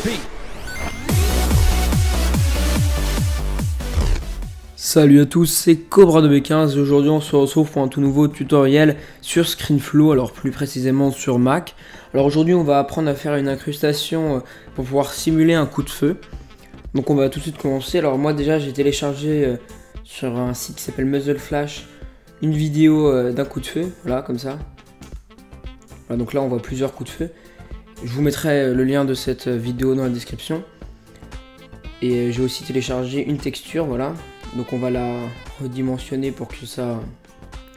MVP. Salut à tous, c'est Cobra de B15 et aujourd'hui on se retrouve pour un tout nouveau tutoriel sur ScreenFlow, alors plus précisément sur Mac. Alors aujourd'hui on va apprendre à faire une incrustation pour pouvoir simuler un coup de feu. Donc on va tout de suite commencer. Alors moi déjà j'ai téléchargé sur un site qui s'appelle Muzzle Flash une vidéo d'un coup de feu, voilà comme ça. Voilà, donc là on voit plusieurs coups de feu. Je vous mettrai le lien de cette vidéo dans la description. Et j'ai aussi téléchargé une texture, voilà. Donc on va la redimensionner pour que ça...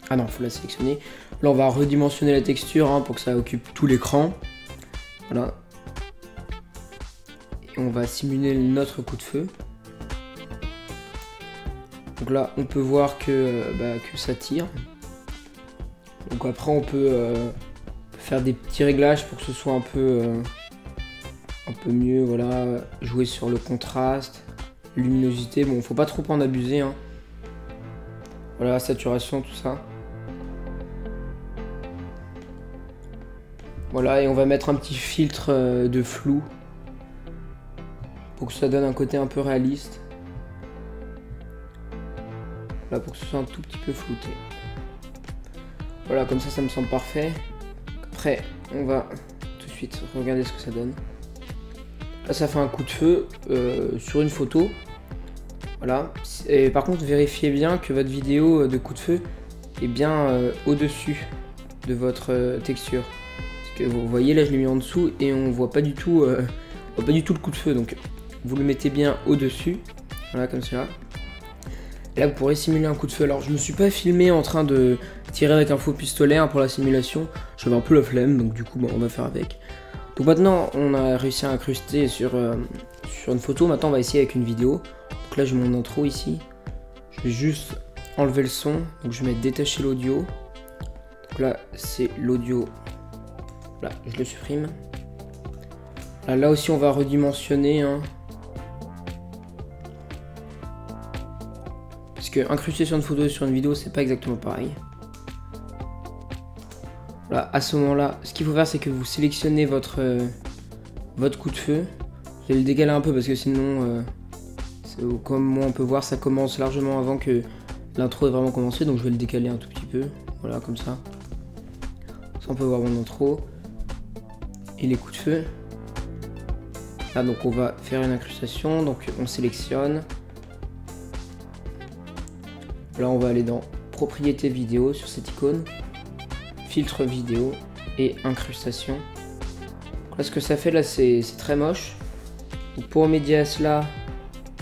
Ah non, faut la sélectionner. Là on va redimensionner la texture pour que ça occupe tout l'écran. Voilà. Et on va simuler notre coup de feu. Donc là on peut voir que ça tire. Donc après on peut faire des petits réglages pour que ce soit un peu mieux, voilà. Jouer sur le contraste, luminosité, bon faut pas trop en abuser Voilà, saturation, tout ça. Voilà, et on va mettre un petit filtre de flou pour que ça donne un côté un peu réaliste. Voilà, pour que ce soit un tout petit peu flouté. Voilà, comme ça me semble parfait. Après, on va tout de suite regarder ce que ça donne. Là, ça fait un coup de feu sur une photo. Voilà. Et par contre, vérifiez bien que votre vidéo de coup de feu est bien au-dessus de votre texture. Parce que vous voyez, là, je l'ai mis en dessous et on voit pas du tout, le coup de feu. Donc, vous le mettez bien au-dessus. Voilà, comme cela. Et là, vous pourrez simuler un coup de feu. Alors, je me suis pas filmé en train de tirer avec un faux pistolet pour la simulation. J'avais un peu la flemme, donc du coup, on va faire avec. Donc maintenant, on a réussi à incruster sur une photo. Maintenant, on va essayer avec une vidéo. Donc là, j'ai mon intro ici. Je vais juste enlever le son. Donc je vais mettre détacher l'audio. Donc là, c'est l'audio. Là, je le supprime. Là aussi, on va redimensionner. Parce que incruster sur une photo et sur une vidéo, c'est pas exactement pareil. Voilà, à ce moment-là, ce qu'il faut faire, c'est que vous sélectionnez votre coup de feu. Je vais le décaler un peu parce que sinon, comme moi on peut voir, ça commence largement avant que l'intro ait vraiment commencé. Donc je vais le décaler un tout petit peu. Voilà, comme ça. Ça, on peut voir mon intro et les coups de feu. Là, donc on va faire une incrustation. Donc on sélectionne. Là, on va aller dans propriétés vidéo sur cette icône. Filtre vidéo et incrustation. Là, ce que ça fait là, c'est très moche. Donc, pour remédier à cela,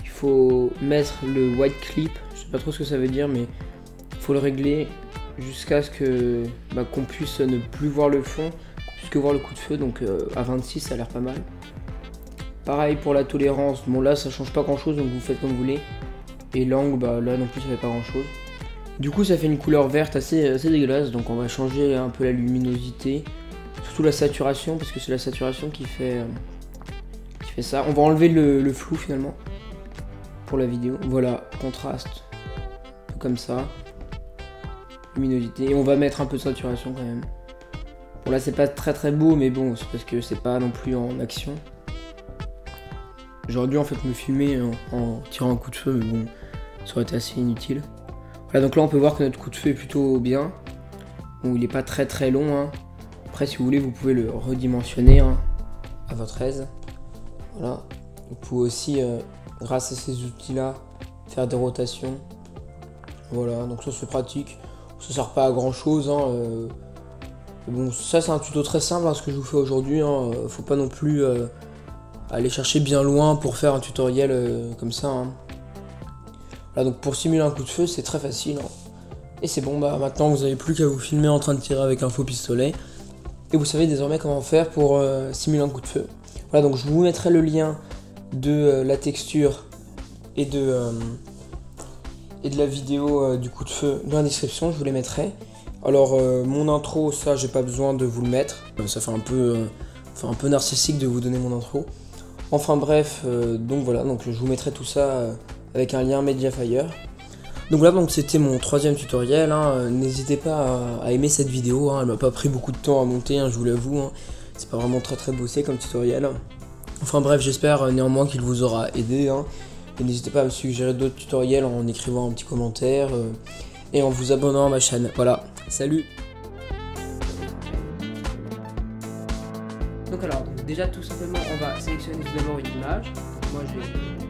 il faut mettre le white clip. Je sais pas trop ce que ça veut dire, mais il faut le régler jusqu'à ce que qu'on puisse ne plus voir le fond, qu'on puisse que voir le coup de feu. Donc à 26, ça a l'air pas mal. Pareil pour la tolérance. Bon là, ça change pas grand chose, donc vous faites comme vous voulez. Et l'angle, là non plus, ça fait pas grand chose. Du coup, ça fait une couleur verte assez dégueulasse, donc on va changer un peu la luminosité, surtout la saturation, parce que c'est la saturation qui fait ça. On va enlever le flou finalement pour la vidéo. Voilà, contraste, un peu comme ça, luminosité, et on va mettre un peu de saturation quand même. Bon là, c'est pas très beau, mais bon, c'est parce que c'est pas non plus en action. J'aurais dû en fait me filmer en tirant un coup de feu, mais bon, ça aurait été assez inutile. Voilà, donc là on peut voir que notre coup de feu est plutôt bien. Bon, il n'est pas très long. Après, si vous voulez, vous pouvez le redimensionner à votre aise. Voilà. Vous pouvez aussi, grâce à ces outils-là, faire des rotations. Voilà, donc ça c'est pratique. Ça sert pas à grand chose. Bon, ça c'est un tuto très simple, ce que je vous fais aujourd'hui. Faut pas non plus aller chercher bien loin pour faire un tutoriel comme ça. Voilà, donc pour simuler un coup de feu, c'est très facile. Et c'est bon, maintenant vous n'avez plus qu'à vous filmer en train de tirer avec un faux pistolet. Et vous savez désormais comment faire pour simuler un coup de feu. Voilà, donc je vous mettrai le lien de la texture et de la vidéo du coup de feu dans la description, je vous les mettrai. Alors mon intro, ça j'ai pas besoin de vous le mettre. Ça fait un peu narcissique de vous donner mon intro. Enfin bref, donc voilà, donc je vous mettrai tout ça avec un lien Mediafire. Donc voilà, donc c'était mon troisième tutoriel. N'hésitez pas à aimer cette vidéo. Elle m'a pas pris beaucoup de temps à monter, je vous l'avoue. C'est pas vraiment très bossé comme tutoriel. Enfin bref, j'espère néanmoins qu'il vous aura aidé. Hein. Et n'hésitez pas à me suggérer d'autres tutoriels en écrivant un petit commentaire et en vous abonnant à ma chaîne. Voilà, salut! Donc déjà tout simplement on va sélectionner tout d'abord une image. Moi j'ai